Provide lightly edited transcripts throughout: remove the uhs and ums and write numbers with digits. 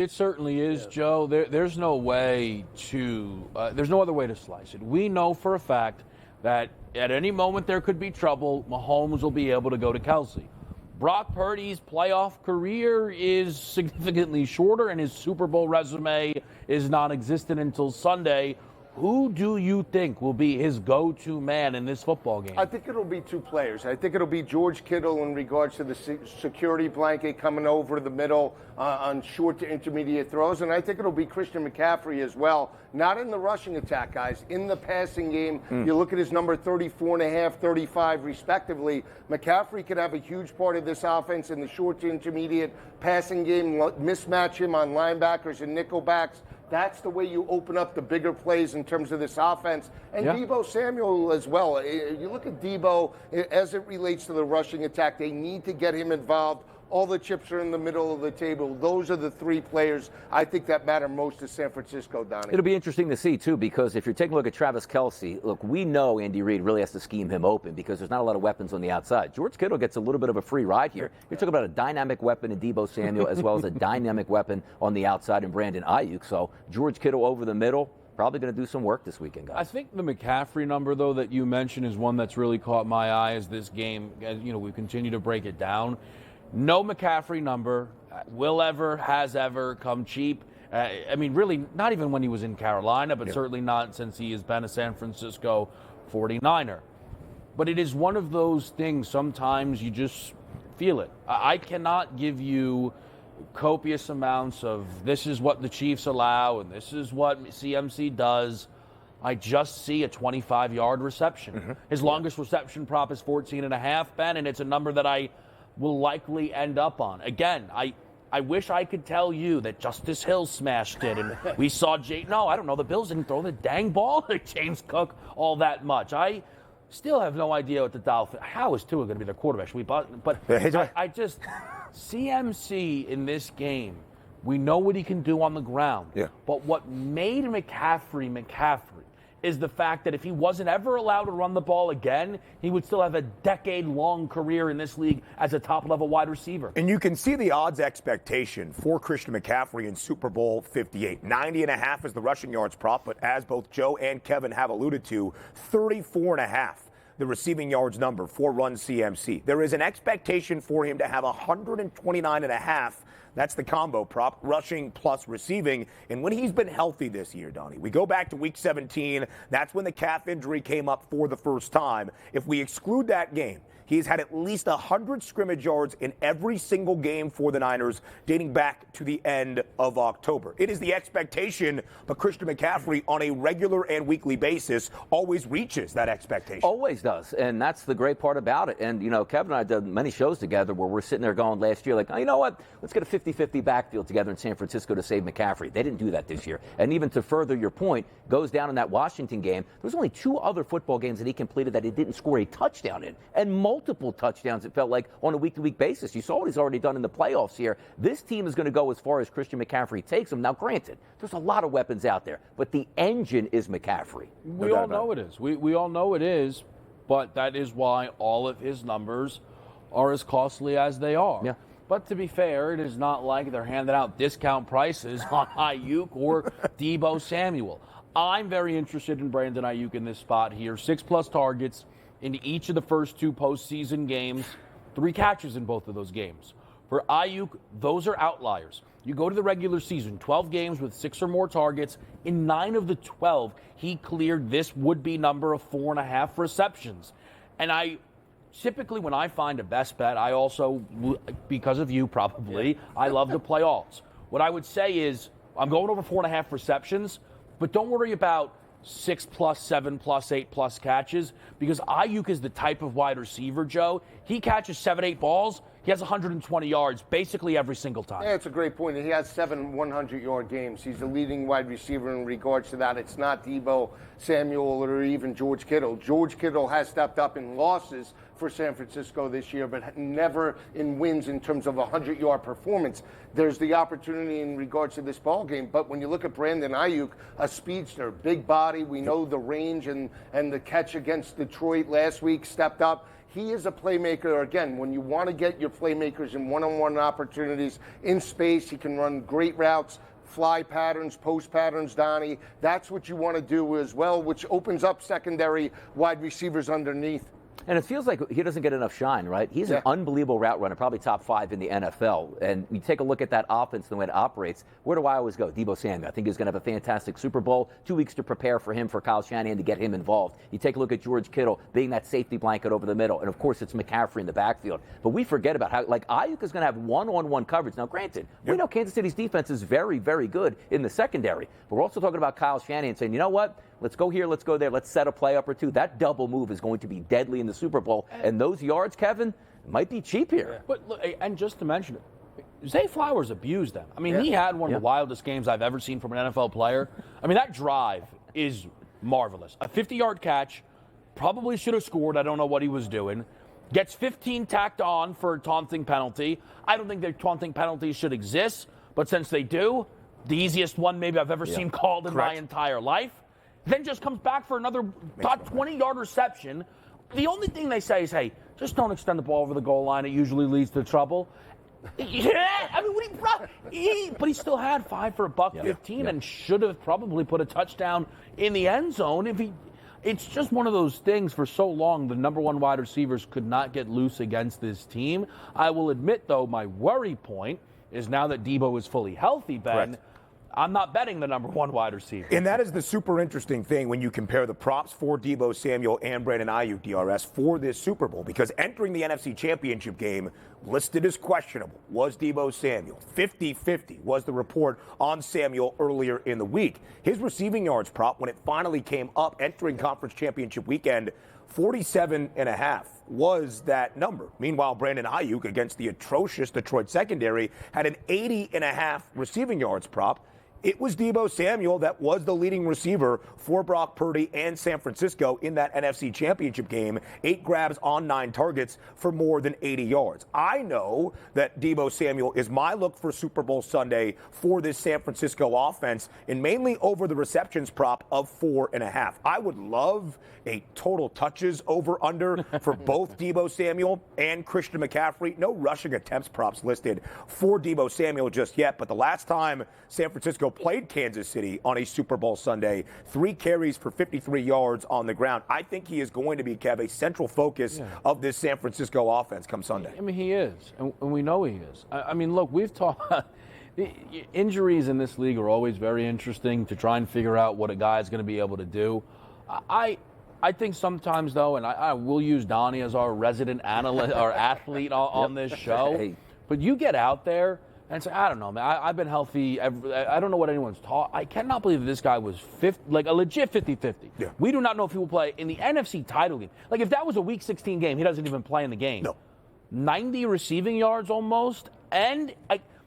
It certainly is, Joe. There's no way there's no other way to slice it. We know for a fact that at any moment there could be trouble. Mahomes will be able to go to Kelce. Brock Purdy's playoff career is significantly shorter, and his Super Bowl resume is non-existent until Sunday. Who do you think will be his go-to man in this football game? I think it'll be two players. I think it'll be George Kittle in regards to the security blanket coming over the middle on short to intermediate throws. And I think it'll be Christian McCaffrey as well. Not in the rushing attack, guys. In the passing game, you look at his number 34.5, 35 respectively. McCaffrey could have a huge part of this offense in the short to intermediate passing game, mismatch him on linebackers and nickelbacks. That's the way you open up the bigger plays in terms of this offense. And Deebo Samuel as well. You look at Deebo as it relates to the rushing attack. They need to get him involved. All the chips are in the middle of the table. Those are the three players I think that matter most to San Francisco, Donnie. It'll be interesting to see, too, because if you're taking a look at Travis Kelce, look, we know Andy Reid really has to scheme him open because there's not a lot of weapons on the outside. George Kittle gets a little bit of a free ride here. You're talking about a dynamic weapon in Deebo Samuel as well as a dynamic weapon on the outside in Brandon Aiyuk. So George Kittle over the middle, probably going to do some work this weekend, guys. I think the McCaffrey number, though, that you mentioned is one that's really caught my eye as this game, we continue to break it down. No McCaffrey number has ever come cheap. Really, not even when he was in Carolina, but certainly not since he has been a San Francisco 49er. But it is one of those things, sometimes you just feel it. I cannot give you copious amounts of this is what the Chiefs allow and this is what CMC does. I just see a 25-yard reception. His longest reception prop is 14.5, Ben, and it's a number that I will likely end up on. Again, I wish I could tell you that Justice Hill smashed it and we saw the Bills didn't throw the dang ball at James Cook all that much. I still have no idea what the Dolphins, how is Tua going to be their quarterback? CMC in this game, we know what he can do on the ground. Yeah. But what made McCaffrey is the fact that if he wasn't ever allowed to run the ball again, he would still have a decade-long career in this league as a top-level wide receiver. And you can see the odds expectation for Christian McCaffrey in Super Bowl LVIII. 90.5 is the rushing yards prop, but as both Joe and Kevin have alluded to, 34.5. The receiving yards number for run CMC. There is an expectation for him to have 129.5. That's the combo prop, rushing plus receiving. And when he's been healthy this year, Donnie, we go back to week 17. That's when the calf injury came up for the first time. If we exclude that game, he's had at least 100 scrimmage yards in every single game for the Niners dating back to the end of October. It is the expectation, but Christian McCaffrey on a regular and weekly basis always reaches that expectation. Always does, and that's the great part about it. And, Kevin and I did many shows together where we're sitting there going last year like, oh, you know what, let's get a 50-50 backfield together in San Francisco to save McCaffrey. They didn't do that this year. And even to further your point, goes down in that Washington game, there was only 2 other football games that he completed that he didn't score a touchdown in, and multiple touchdowns, it felt like, on a week-to-week basis. You saw what he's already done in the playoffs here. This team is going to go as far as Christian McCaffrey takes them. Now, granted, there's a lot of weapons out there, but the engine is McCaffrey. We all know it is. We all know it is, but that is why all of his numbers are as costly as they are. Yeah. But to be fair, it is not like they're handing out discount prices on Aiyuk or Deebo Samuel. I'm very interested in Brandon Aiyuk in this spot here. 6+ targets in each of the first 2 postseason games, 3 catches in both of those games. For Aiyuk, those are outliers. You go to the regular season, 12 games with 6 or more targets. In 9 of the 12, he cleared this would-be number of 4.5 receptions. And typically when I find a best bet, I also, because of you probably, I love to play alts. What I would say is I'm going over 4.5 receptions, but don't worry about 6+, 7+, 8+ catches, because Aiyuk is the type of wide receiver, Joe. He catches 7, 8 balls. He has 120 yards basically every single time. Yeah, it's a great point. He has 7 100-yard games. He's the leading wide receiver in regards to that. It's not Deebo Samuel or even George Kittle. George Kittle has stepped up in losses for San Francisco this year, but never in wins in terms of a 100-yard performance. There's the opportunity in regards to this ball game, but when you look at Brandon Aiyuk, a speedster, big body, we know the range and the catch against Detroit last week stepped up. He is a playmaker. Again, when you want to get your playmakers in one-on-one opportunities in space, he can run great routes, fly patterns, post patterns, Donnie. That's what you want to do as well, which opens up secondary wide receivers underneath. And it feels like he doesn't get enough shine, right? He's an unbelievable route runner, probably top 5 in the NFL. And you take a look at that offense, the way it operates. Where do I always go? Deebo Samuel. I think he's going to have a fantastic Super Bowl. 2 weeks to prepare for him, for Kyle Shanahan to get him involved. You take a look at George Kittle being that safety blanket over the middle. And, of course, it's McCaffrey in the backfield. But we forget about how, like, Aiyuk is going to have one-on-one coverage. Now, granted, we know Kansas City's defense is very, very good in the secondary. But we're also talking about Kyle Shanahan saying, you know what? Let's go here, let's go there, let's set a play up or two. That double move is going to be deadly in the Super Bowl. And those yards, Kevin, might be cheap here. But look, and just to mention it, Zay Flowers abused them. I mean, he had one of the wildest games I've ever seen from an NFL player. I mean, that drive is marvelous. A 50-yard catch, probably should have scored. I don't know what he was doing. Gets 15 tacked on for a taunting penalty. I don't think that taunting penalties should exist, but since they do, the easiest one maybe I've ever seen called in my entire life. Then just comes back for another 20-yard reception. The only thing they say is, hey, just don't extend the ball over the goal line. It usually leads to trouble. I mean, but he still had 5 for $115 and should have probably put a touchdown in the end zone. It's just one of those things. For so long, the number one wide receivers could not get loose against this team. I will admit, though, my worry point is now that Deebo is fully healthy, Ben, I'm not betting the number one wide receiver. And that is the super interesting thing when you compare the props for Deebo Samuel and Brandon Aiyuk, DRS, for this Super Bowl. Because entering the NFC Championship game, listed as questionable, was Deebo Samuel. 50-50 was the report on Samuel earlier in the week. His receiving yards prop, when it finally came up entering Conference Championship weekend, 47.5 was that number. Meanwhile, Brandon Aiyuk, against the atrocious Detroit secondary, had an 80.5 receiving yards prop. It was Deebo Samuel that was the leading receiver for Brock Purdy and San Francisco in that NFC Championship game. 8 grabs on 9 targets for more than 80 yards. I know that Deebo Samuel is my look for Super Bowl Sunday for this San Francisco offense, and mainly over the receptions prop of 4.5. I would love a total touches over-under for both Deebo Samuel and Christian McCaffrey. No rushing attempts props listed for Deebo Samuel just yet, but the last time San Francisco played Kansas City on a Super Bowl Sunday, 3 carries for 53 yards on the ground. I think he is going to be, Kev, a central focus of this San Francisco offense come Sunday. I mean, he is, and we know he is. I mean, look, we've talked. Injuries in this league are always very interesting to try and figure out what a guy is going to be able to do. I think sometimes, though, and I will use Donnie as our resident analyst or athlete on this show, but you get out there and say, I don't know, man, I've been healthy. I don't know what anyone's taught. I cannot believe that this guy was like a legit 50-50. Yeah. We do not know if he will play in the NFC title game. Like, if that was a Week 16 game, he doesn't even play in the game. No. 90 receiving yards almost, and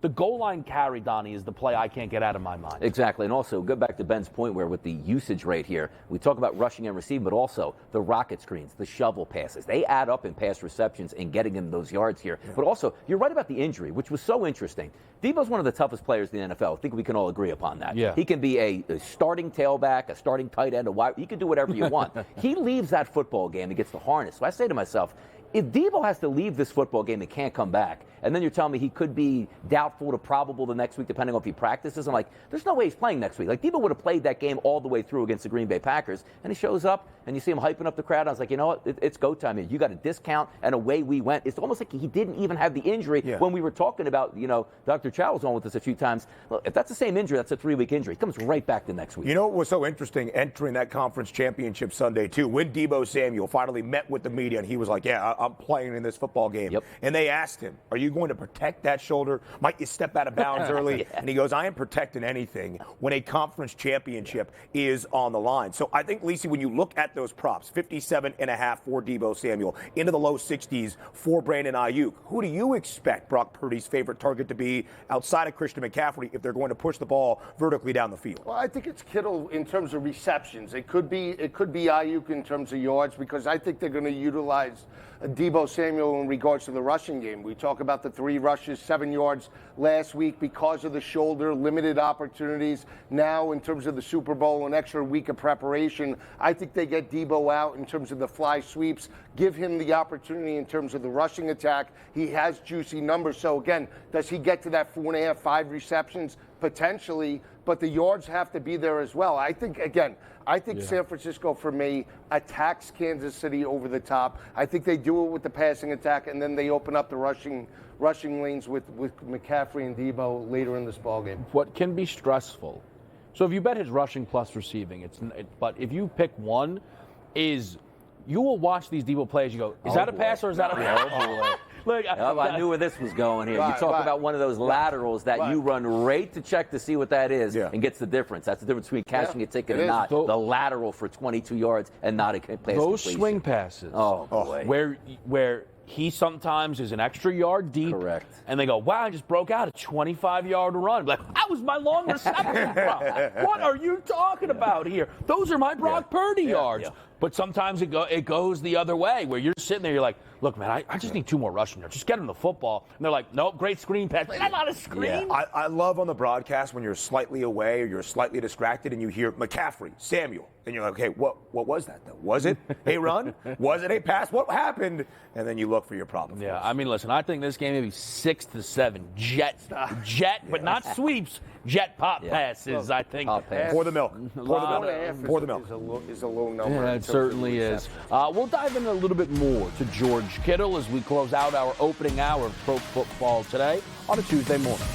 the goal line carry, Donnie, is the play I can't get out of my mind. Exactly. And also, go back to Ben's point where with the usage rate here, we talk about rushing and receiving, but also the rocket screens, the shovel passes. They add up in pass receptions and getting him those yards here. Yeah. But also, you're right about the injury, which was so interesting. Deebo's one of the toughest players in the NFL. I think we can all agree upon that. Yeah. He can be a starting tailback, a starting tight end, a wide. He can do whatever you want. He leaves that football game and gets the harness. So I say to myself, if Deebo has to leave this football game and can't come back, and then you're telling me he could be doubtful to probable the next week, depending on if he practices, I'm like, there's no way he's playing next week. Like, Deebo would have played that game all the way through against the Green Bay Packers, and he shows up, and you see him hyping up the crowd. I was like, you know what? It's go time here. You got a discount, and away we went. It's almost like he didn't even have the injury when we were talking about, Dr. Chow was on with us a few times. Look, if that's the same injury, that's a 3-week injury. He comes right back the next week. You know what was so interesting entering that Conference Championship Sunday, too, when Deebo Samuel finally met with the media, and he was like, yeah, I'm playing in this football game. Yep. And they asked him, are you going to protect that shoulder? Might you step out of bounds early? And he goes, I am protecting anything when a conference championship is on the line. So I think, Lisi, when you look at those props, 57.5 for Deebo Samuel, into the low 60s for Brandon Aiyuk, who do you expect Brock Purdy's favorite target to be outside of Christian McCaffrey if they're going to push the ball vertically down the field? Well, I think it's Kittle in terms of receptions. It could be Aiyuk in terms of yards, because I think they're going to utilize Deebo Samuel in regards to the rushing game. We talk about the 3 rushes, 7 yards last week because of the shoulder, limited opportunities. Now, in terms of the Super Bowl, an extra week of preparation, I think they get Deebo out in terms of the fly sweeps, give him the opportunity in terms of the rushing attack. He has juicy numbers. So, again, does he get to that 4.5, 5 receptions? Potentially, but the yards have to be there as well. I think San Francisco, for me, attacks Kansas City over the top. I think they do it with the passing attack, and then they open up the rushing lanes with McCaffrey and Deebo later in this ballgame. What can be stressful, so if you bet his rushing plus receiving, but if you pick one, is you will watch these Deebo plays, you go, is that a pass or is that a pass? Oh, boy. Look, I knew where this was going here. You talk about one of those laterals that you run right to check to see what that is and gets the difference. That's the difference between cashing a ticket and not. The lateral for 22 yards and not a pass. Those swing passes. Oh, boy. Where he sometimes is an extra yard deep. Correct. And they go, wow, I just broke out a 25-yard run. Like, that was my long reception. What are you talking about here? Those are my Brock Purdy yards. Yeah. But sometimes it goes the other way, where you're sitting there, you're like, look, man, I just need 2 more rushing yards. Just get him the football. And they're like, nope, great screen pass. Like, that's not a screen. Yeah. I love on the broadcast when you're slightly away or you're slightly distracted and you hear McCaffrey, Samuel. And you're like, okay, what was that, though? Was it a run? Was it a pass? What happened? And then you look for your problem. Yeah, I mean, listen, I think this game may be 6-7. Jet, but not sweeps. Jet pop passes, I think. Pour the milk. Pour the milk. Is a low number. Yeah, it certainly is. We'll dive in a little bit more to George Kittle as we close out our opening hour of pro football today on a Tuesday morning.